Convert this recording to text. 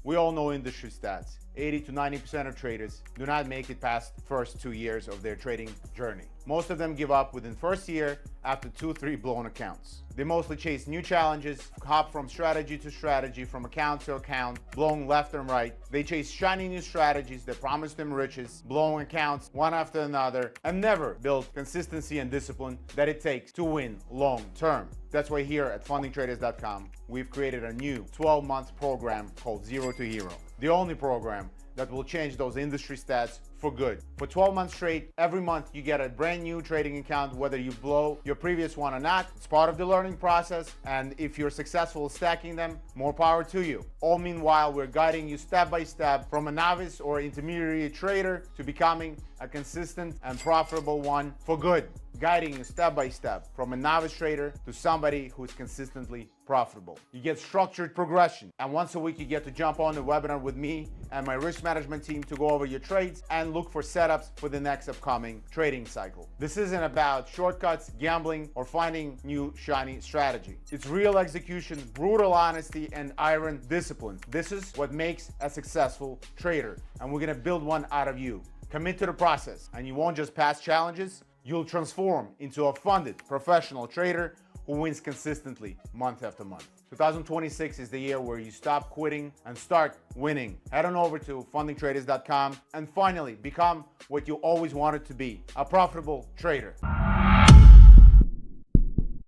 We all know industry stats. 80 to 90% of traders do not make it past the first 2 years of their trading journey. Most of them give up within first year after 2-3 blown accounts. They mostly chase new challenges, hop from strategy to strategy, from account to account, blowing left and right. They chase shiny new strategies that promise them riches, blowing accounts one after another, and never build consistency and discipline that it takes to win long term. That's why here at FundingTraders.com, we've created a new 12-month program called Zero to Hero. The only program that will change those industry stats for good. For 12 months straight, every month you get a brand new trading account, whether you blow your previous one or not. It's part of the learning process, and if you're successful stacking them, more power to you. All meanwhile, we're guiding you step by step from a novice or intermediate trader to becoming a consistent and profitable one for good. Guiding you step by step from a novice trader to somebody who's consistently profitable. You get structured progression, and once a week you get to jump on the webinar with me and my risk management team to go over your trades and look for setups for the next upcoming trading cycle. This isn't about shortcuts, gambling, or finding new shiny strategy. It's real execution, brutal honesty, and iron discipline. This is what makes a successful trader, and we're gonna build one out of you. Commit to the process, and you won't just pass challenges, you'll transform into a funded professional trader who wins consistently month after month. 2026 is the year where you stop quitting and start winning. Head on over to FundingTraders.com and finally become what you always wanted to be, a profitable trader.